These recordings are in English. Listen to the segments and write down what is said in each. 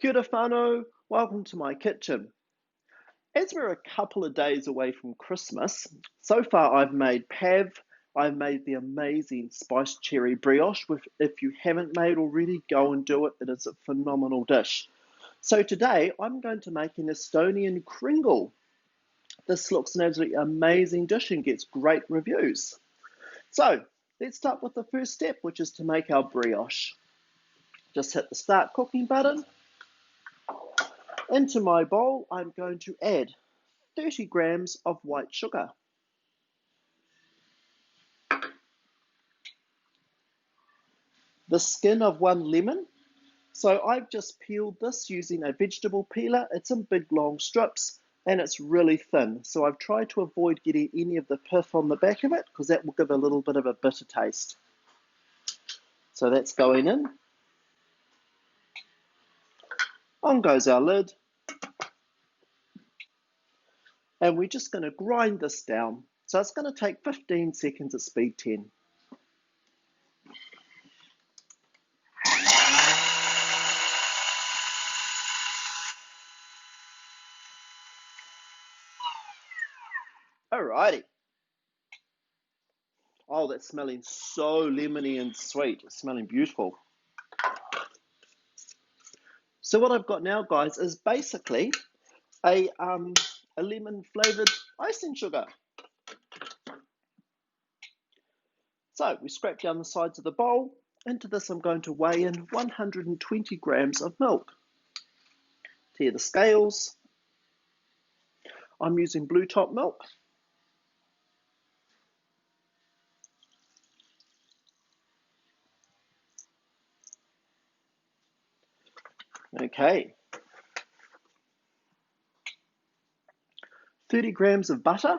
Kia ora whānau, welcome to my kitchen. As we're a couple of days away from Christmas, so far I've made pav, I've made the amazing spiced cherry brioche. If you haven't made already, go and do it. It is a phenomenal dish. So today I'm going to make an Estonian Kringle. This looks an absolutely amazing dish and gets great reviews. So let's start with the first step, which is to make our brioche. Just hit the start cooking button. Into my bowl, I'm going to add 30 grams of white sugar. The skin of one lemon. So I've just peeled this using a vegetable peeler. It's in big long strips and it's really thin. So I've tried to avoid getting any of the pith on the back of it because that will give a little bit of a bitter taste. So that's going in. On goes our lid. And we're just going to grind this down. So it's going to take 15 seconds at speed 10. Alrighty. Oh, that's smelling so lemony and sweet. It's smelling beautiful. So what I've got now, guys, is basically a lemon flavoured icing sugar. So we scrape down the sides of the bowl. Into this I'm going to weigh in 120 grams of milk. Tear the scales. I'm using blue top milk. Okay. 30 grams of butter.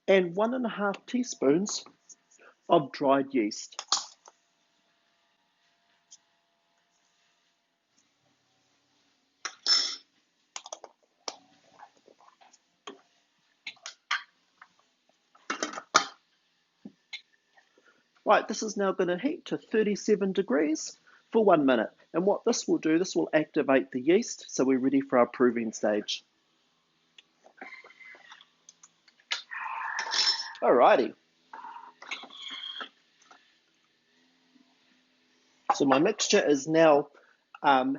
And 1.5 teaspoons of dried yeast. Right, this is now going to heat to 37 degrees for 1 minute. And what this will do, this will activate the yeast, so we're ready for our proving stage. Alrighty. So my mixture is now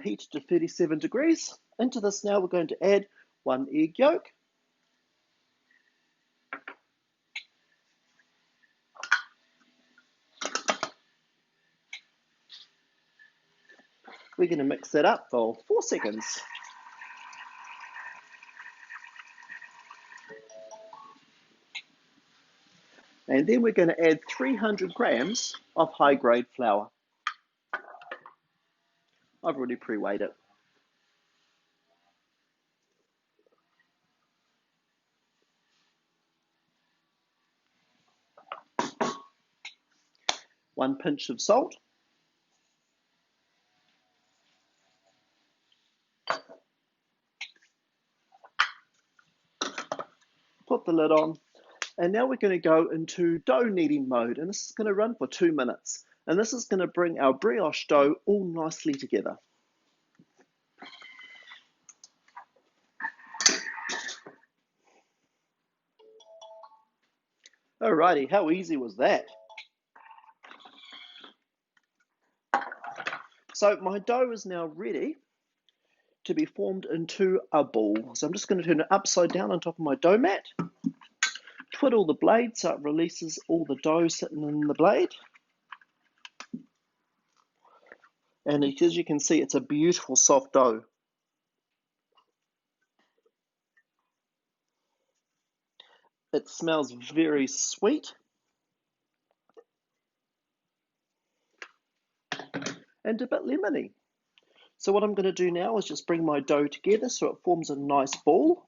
heated to 37 degrees. Into this now we're going to add 1 egg yolk. We're going to mix that up for 4 seconds. And then we're going to add 300 grams of high-grade flour. I've already pre-weighed it. One pinch of salt. Put the lid on. And now we're going to go into dough kneading mode. And this is going to run for 2 minutes. And this is going to bring our brioche dough all nicely together. Alrighty, how easy was that? So my dough is now ready to be formed into a ball. So I'm just going to turn it upside down on top of my dough mat. Twiddle the blade so it releases all the dough sitting in the blade. And as you can see, it's a beautiful soft dough. It smells very sweet. And a bit lemony. So what I'm going to do now is just bring my dough together so it forms a nice ball.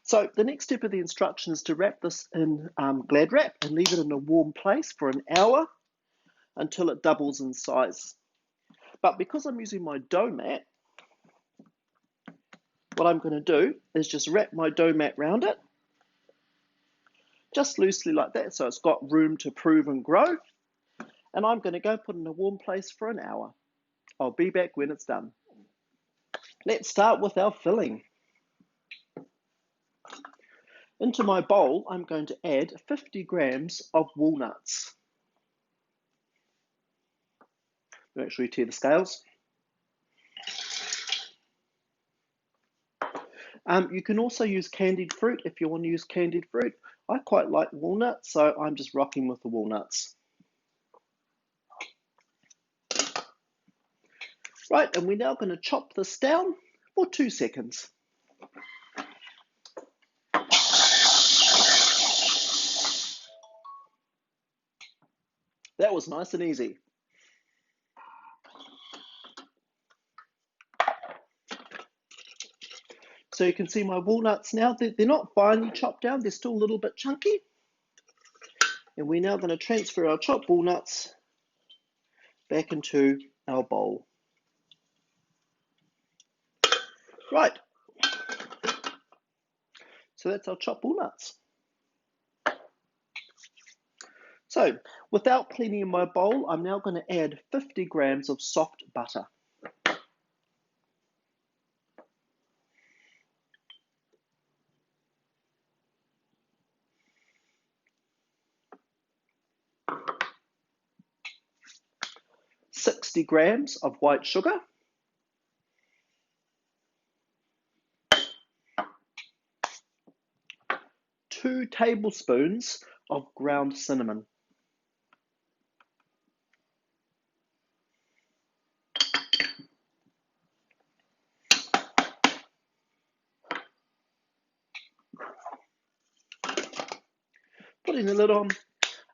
So the next step of the instruction is to wrap this in Glad wrap and leave it in a warm place for an hour until it doubles in size. But because I'm using my dough mat, what I'm going to do is just wrap my dough mat around it, just loosely like that, so it's got room to prove and grow. And I'm going to go put it in a warm place for an hour. I'll be back when it's done. Let's start with our filling. Into my bowl, I'm going to add 50 grams of walnuts. Make sure you tear the scales. You can also use candied fruit if you want to use candied fruit. I quite like walnuts, so I'm just rocking with the walnuts. Right, and we're now going to chop this down for 2 seconds. That was nice and easy. So you can see my walnuts now, they're not finely chopped down, they're still a little bit chunky. And we're now going to transfer our chopped walnuts back into our bowl. Right, so that's our chopped walnuts. So, without cleaning my bowl, I'm now going to add 50 grams of soft butter. $60 grams of white sugar, 2 tablespoons of ground cinnamon, putting the lid on,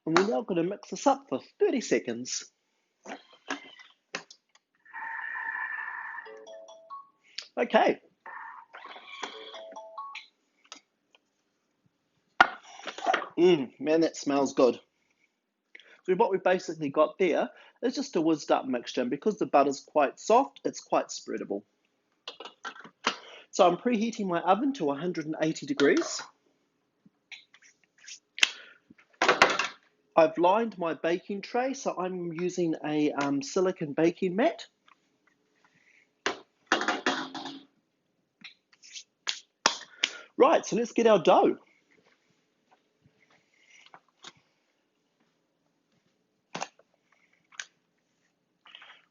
and we're now going to mix this up for 30 seconds. Okay. Man, that smells good. So what we've basically got there is just a whizzed up mixture, and because the butter's quite soft, it's quite spreadable. So I'm preheating my oven to 180 degrees. I've lined my baking tray, so I'm using a silicone baking mat. Right, so let's get our dough.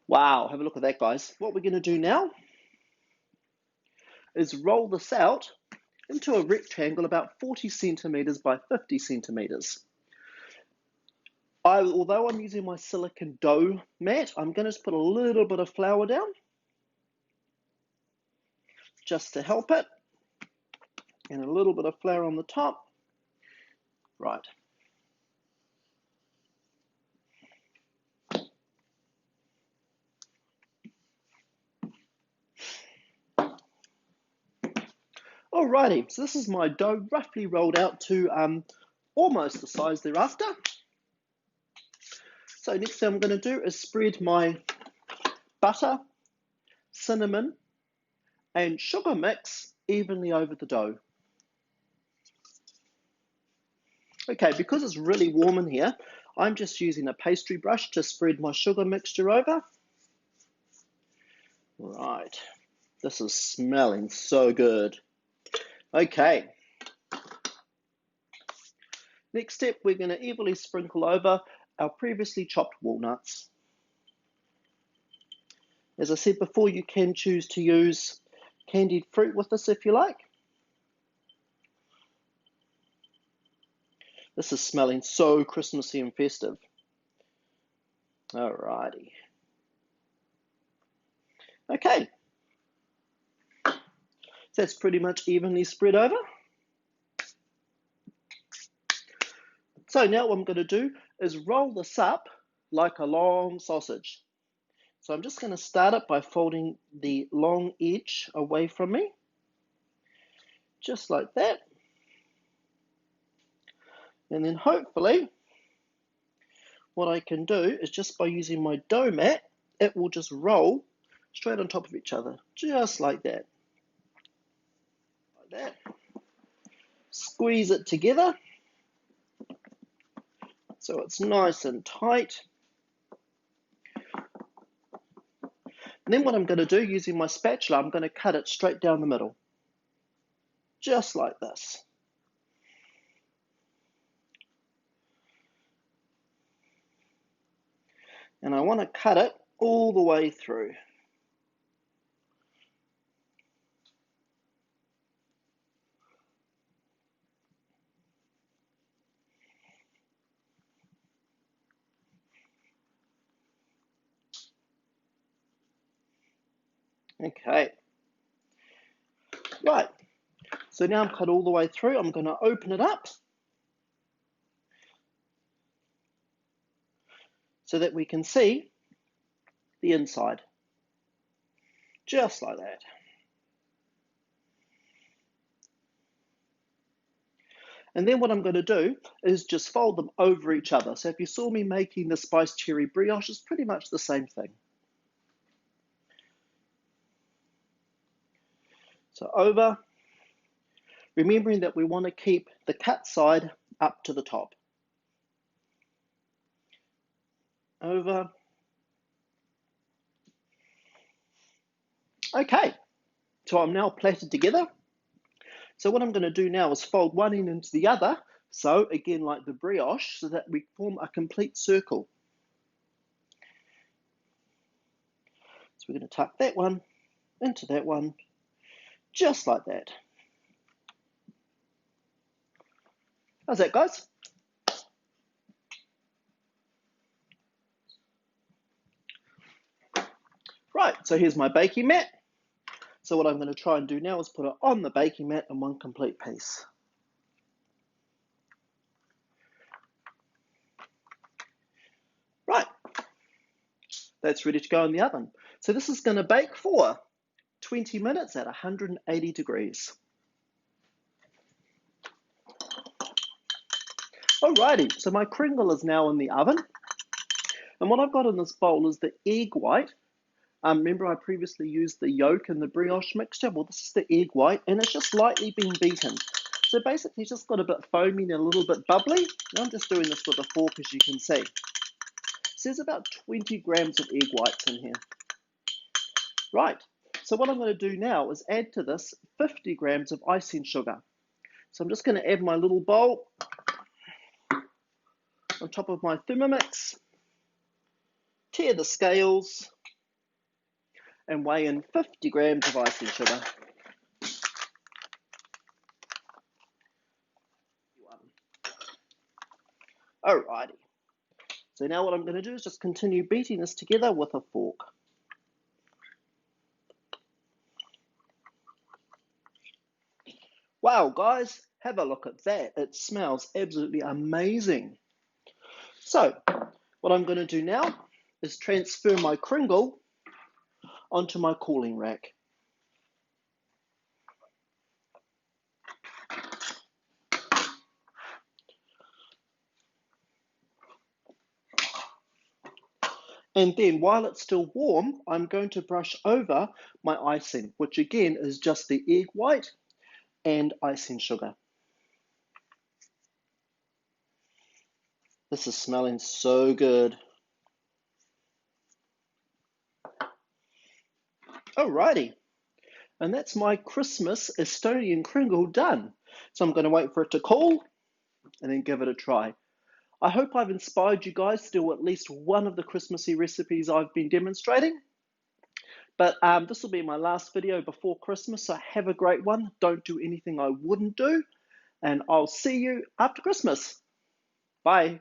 Wow, have a look at that, guys. What we're going to do now is roll this out into a rectangle about 40 centimeters by 50 centimeters. Although I'm using my silicone dough mat, I'm going to just put a little bit of flour down just to help it, and a little bit of flour on the top. Right. Alrighty, so this is my dough roughly rolled out to almost the size thereafter. So next thing I'm going to do is spread my butter, cinnamon, and sugar mix evenly over the dough. Okay, because it's really warm in here, I'm just using a pastry brush to spread my sugar mixture over. Right, this is smelling so good. Okay. Next step, we're going to evenly sprinkle over our previously chopped walnuts. As I said before, you can choose to use candied fruit with this if you like. This is smelling so Christmassy and festive. Alrighty. Okay. So that's pretty much evenly spread over. So now what I'm going to do is roll this up like a long sausage. So I'm just going to start it by folding the long edge away from me, just like that. And then hopefully what I can do is just by using my dough mat, it will just roll straight on top of each other, just like that. Like that. Squeeze it together. so it's nice and tight. And then what I'm going to do, using my spatula, I'm going to cut it straight down the middle, just like this. And I want to cut it all the way through. Okay. Right. So now I'm cut all the way through. I'm going to open it up so that we can see the inside. Just like that. And then what I'm going to do is just fold them over each other. So if you saw me making the spiced cherry brioche, it's pretty much the same thing. So over, remembering that we want to keep the cut side up to the top. Over. Okay, so I'm now plaited together. So what I'm going to do now is fold one end into the other, so again like the brioche, so that we form a complete circle. So we're going to tuck that one into that one, just like that. How's that, guys? Right, so here's my baking mat. So what I'm going to try and do now is put it on the baking mat in one complete piece. Right, that's ready to go in the oven. So this is going to bake for 20 minutes at 180 degrees. Alrighty, so my kringle is now in the oven. And what I've got in this bowl is the egg white. Remember I previously used the yolk in the brioche mixture? Well, this is the egg white, and it's just lightly being beaten. So basically it's just got a bit foamy and a little bit bubbly. And I'm just doing this with a fork, as you can see. So there's about 20 grams of egg whites in here. Right, so what I'm going to do now is add to this 50 grams of icing sugar. So I'm just going to add my little bowl on top of my Thermomix, tear the scales, and weigh in 50 grams of icing sugar. Alrighty. So now what I'm going to do is just continue beating this together with a fork. Wow, guys, have a look at that. It smells absolutely amazing. So, what I'm going to do now is transfer my kringle onto my cooling rack. And then while it's still warm, I'm going to brush over my icing, which again is just the egg white and icing sugar. This is smelling so good. Alrighty, and that's my Christmas Estonian Kringle done. So I'm going to wait for it to cool and then give it a try. I hope I've inspired you guys to do at least one of the Christmassy recipes I've been demonstrating. But this will be my last video before Christmas, so have a great one. Don't do anything I wouldn't do, and I'll see you after Christmas. Bye.